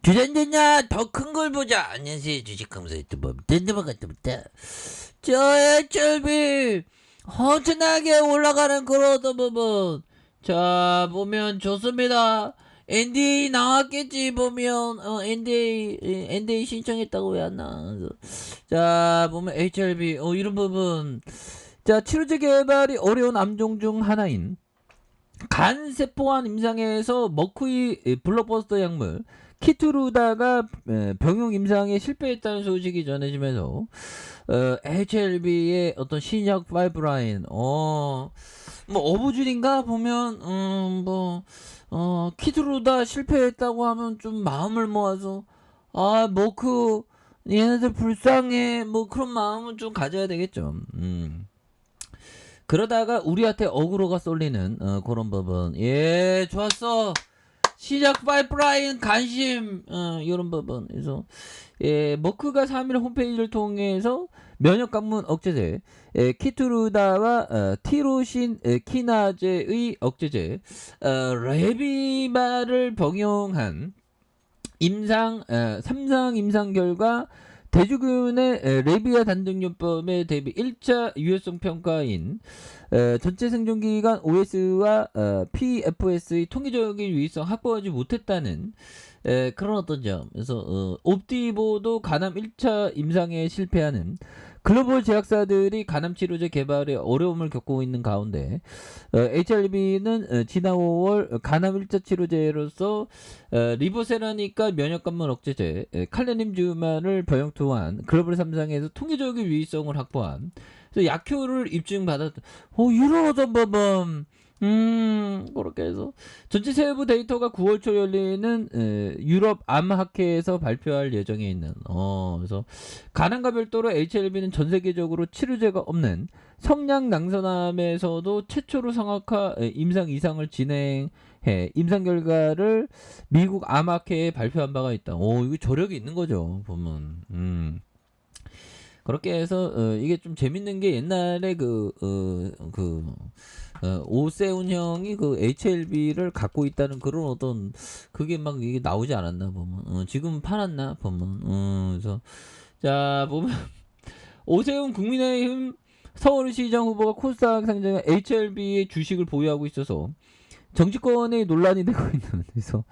주전자냐 더 큰 걸 보자. 안녕하세요, 주식검사 유튜버 든든한것부터 저 HLB 허전하게 올라가는 그런 어떤 부분 자 보면 좋습니다. NDA 나왔겠지. 보면 NDA 신청했다고 왜 안 나와. 자 보면 HLB 이런 부분 자 치료제 개발이 어려운 암종 중 하나인 간 세포환 임상에서 머큐리 블록버스터 약물 키투르다가 병용 임상에 실패했다는 소식이 전해지면서 HLB의 어떤 신약 파이프라인 뭐 어부줄인가 보면 키투르다 실패했다고 하면 좀 마음을 모아서 머큐 얘네들 불쌍해 뭐 그런 마음은 좀 가져야 되겠죠. 그러다가 우리한테 어그로가 쏠리는 그런 부분. 예, 좋았어. 시작 파이프라인 관심 이런 부분. 그래서 머크가 3일 홈페이지를 통해서 면역 강문 억제제 키투르다와 티로신 키나제의 억제제 레비마를 병용한 임상 3상 임상 결과 대주균의 레비아 단증요법에 대비 1차 유효성 평가인 전체 생존기간 OS와 PFS의 통계적인 유의성 확보하지 못했다는 그런 어떤 점. 그래서 옵디보도 간암 1차 임상에 실패하는 글로벌 제약사들이 간암 치료제 개발에 어려움을 겪고 있는 가운데 HRB는 지난 5월 간암 1차 치료제로서 리보세라니까 면역관문 억제제 칼레님주마를 병용투한 글로벌 3상에서 통계적인 유의성을 확보한 그래서 약효를 입증받았. 이런 어떤 법은 그렇게 해서 전체 세부 데이터가 9월 초 열리는 유럽 암학회에서 발표할 예정에 있는 그래서 간암과 별도로 HLB는 전 세계적으로 치료제가 없는 성량 낭선암에서도 최초로 성악화 임상 이상을 진행해 임상 결과를 미국 암학회에 발표한 바가 있다. 이거 저력이 있는 거죠 보면. 그렇게 해서 이게 좀 재밌는 게 옛날에 오세훈 형이 그 HLB를 갖고 있다는 그런 어떤 그게 막 이게 나오지 않았나 보면 지금 팔았나 보면 그래서 자 보면 오세훈 국민의힘 서울시장 후보가 코스닥 상장한 HLB의 주식을 보유하고 있어서 정치권에 논란이 되고 있는 그래서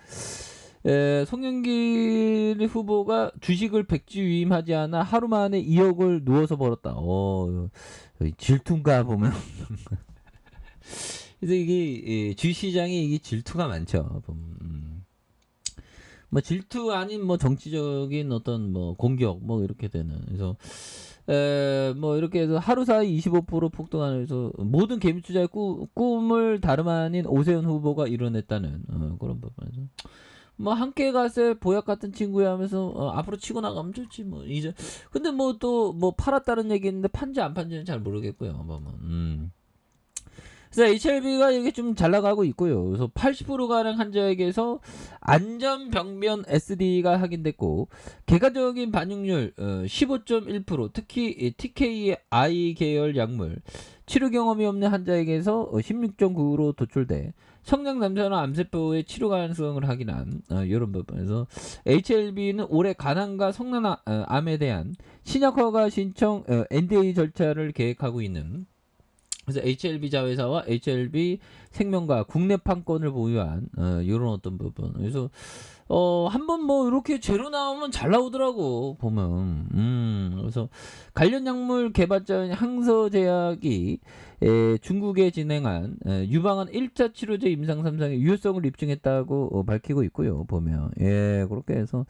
송영길 후보가 주식을 백지위임하지 않아 하루 만에 2억을 누워서 벌었다. 질투인가 보면. 그래서 이게 주시장에 이게 질투가 많죠. 뭐 질투 아닌 뭐 정치적인 어떤 뭐 공격 뭐 이렇게 되는. 그래서 뭐 이렇게 해서 하루 사이 25% 폭등하면서 모든 개미 투자의 꿈을 다름 아닌 오세훈 후보가 이뤄냈다는 그런 부분에서. 뭐 함께 가세 보약 같은 친구야 하면서 앞으로 치고 나가면 좋지 뭐 이제 근데 뭐 또 뭐 팔았다는 얘기 있는데 판지 안 판지는 잘 모르겠고요. 뭐. 그래서 HLB가 이게 좀 잘 나가고 있고요. 그래서 80% 가량 환자에게서 안전병변 SD가 확인됐고 결과적인 반응률 15.1% 특히 TKI 계열 약물 치료 경험이 없는 환자에게서 16.9로 도출돼 성장 남자나 암세포의 치료 가능성을 확인한 이런 부분에서 HLB는 올해 간암과 성난암에 대한 신약 허가 신청 NDA 절차를 계획하고 있는 그래서 HLB 자회사와 HLB 생명과 국내 판권을 보유한 이런 어떤 부분. 그래서 한번 뭐 이렇게 제로 나오면 잘 나오더라고 보면. 그래서 관련 약물 개발자인 항서제약이 중국에 진행한 유방암 1차 치료제 임상 3상의 유효성을 입증했다고 밝히고 있고요. 보면 그렇게 해서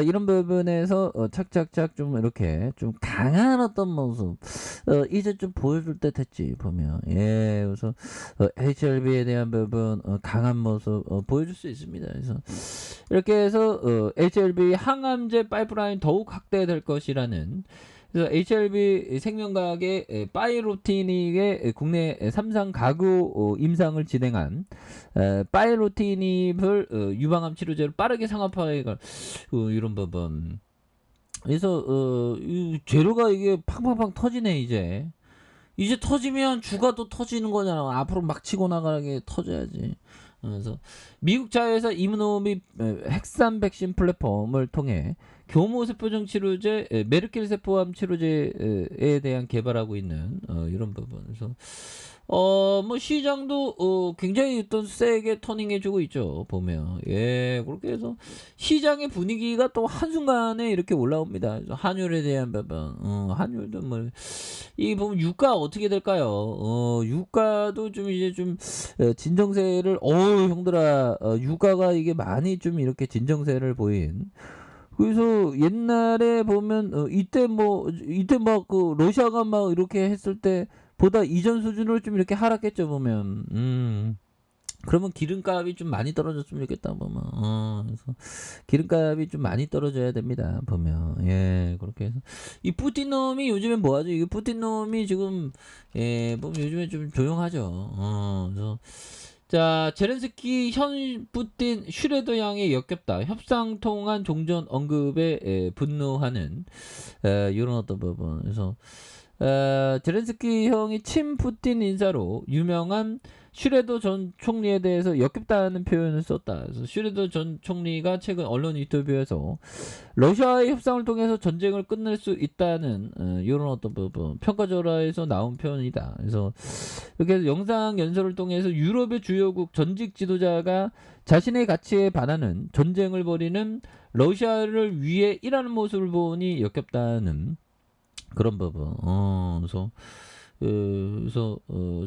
이런 부분에서 착착착 좀 이렇게 좀 강한 어떤 모습 이제 좀 보여줄 때 됐지 보면 그래서 HLB에 대한 부분 강한 모습 보여줄 수 있습니다. 그래서 이렇게 해서 HLB 항암제 파이프라인 더욱 확대될 것이라는 그래서 HLB 생명과학의 파이로티닉의 국내 3상 가구 임상을 진행한 파이로티닉을 유방암 치료제로 빠르게 상업화해 이런 부분. 그래서 이 재료가 이게 팡팡팡 터지네 이제 터지면 주가 또 터지는 거잖아. 앞으로 막 치고 나가게 터져야지. 그래서 미국 자회사 이무노비 핵산 백신 플랫폼을 통해 교모세포종 치료제 메르켈 세포암 치료제에 대한 개발하고 있는 이런 부분. 그래서 뭐 시장도 굉장히 어떤 세게 터닝해주고 있죠. 보면 그렇게 해서 시장의 분위기가 또 한순간에 이렇게 올라옵니다. 그래서 한율에 대한 부분, 한율도 뭐 이 보면 유가 어떻게 될까요? 유가도 좀 이제 좀 진정세를 형들아 유가가 이게 많이 좀 이렇게 진정세를 보인. 그래서 옛날에 보면 이때 막 그 러시아가 막 이렇게 했을 때 보다 이전 수준으로 좀 이렇게 하락했죠 보면. 그러면 기름값이 좀 많이 떨어졌으면 좋겠다 보면. 그래서 기름값이 좀 많이 떨어져야 됩니다 보면. 그렇게 해서 이 푸틴 놈이 요즘에 뭐하죠? 이 푸틴 놈이 지금 보면 요즘에 좀 조용하죠. 그래서 자, 제렌스키 현 푸틴 슈레더 양에 역겹다. 협상 통한 종전 언급에 분노하는 이런 어떤 부분. 그래서 제렌스키 형이 친 푸틴 인사로 유명한 슈레더 전 총리에 대해서 역겹다는 표현을 썼다. 그래서 슈레더 전 총리가 최근 언론 인터뷰에서 러시아의 협상을 통해서 전쟁을 끝낼 수 있다는 이런 어떤 부분 평가절하에서 나온 표현이다. 그래서 이렇게 해서 영상 연설을 통해서 유럽의 주요국 전직 지도자가 자신의 가치에 반하는 전쟁을 벌이는 러시아를 위해 일하는 모습을 보니 역겹다는 그런 부분. 그래서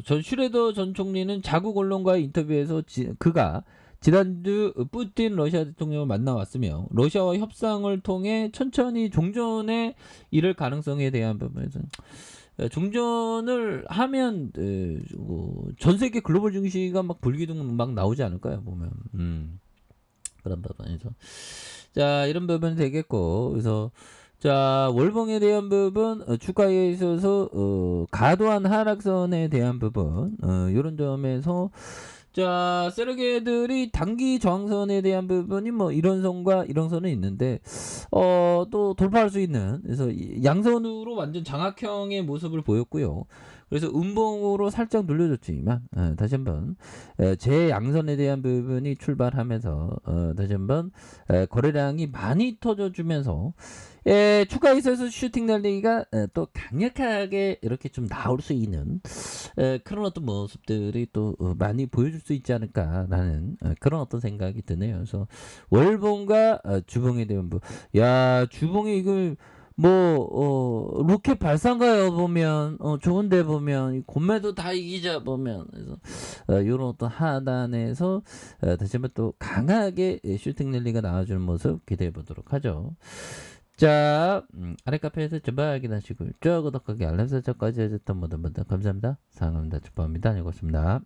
전 슈레더 전 총리는 자국 언론과의 인터뷰에서 그가 지난주 푸틴 러시아 대통령을 만나왔으며 러시아와 협상을 통해 천천히 종전에 이를 가능성에 대한 부분에서 종전을 하면 전 세계 글로벌 증시가 막 불기둥 막 나오지 않을까요 보면. 그런 부분에서 자 이런 부분이 되겠고. 그래서 자 월봉에 대한 부분 주가에 있어서 과도한 하락선에 대한 부분 이런 점에서 자 세력애들이 단기 저항선에 대한 부분이 뭐 이런 선과 이런 선은 있는데 또 돌파할 수 있는 그래서 양선으로 완전 장악형의 모습을 보였고요. 그래서 음봉으로 살짝 눌려줬지만 다시 한번 재양선에 대한 부분이 출발하면서 다시 한번 거래량이 많이 터져주면서 추가에 있어서 슈팅 랠리가 또 강력하게 이렇게 좀 나올 수 있는 그런 어떤 모습들이 또 많이 보여줄 수 있지 않을까라는 그런 어떤 생각이 드네요. 그래서 월봉과 주봉에 대한 주봉이 이걸 로켓 발사인가요 보면 좋은데 보면 곰매도 다 이기자 보면 그래서 이런 어떤 하단에서 다시 한번 또 강하게 슈팅 랠리가 나와주는 모습 기대해 보도록 하죠. 자 아래 카페에서 전방 확인하시고 쭉 구독하기 알람 설정까지 해줬던 모든 분들 감사합니다. 사랑합니다. 축복합니다. 안녕히 계십니다.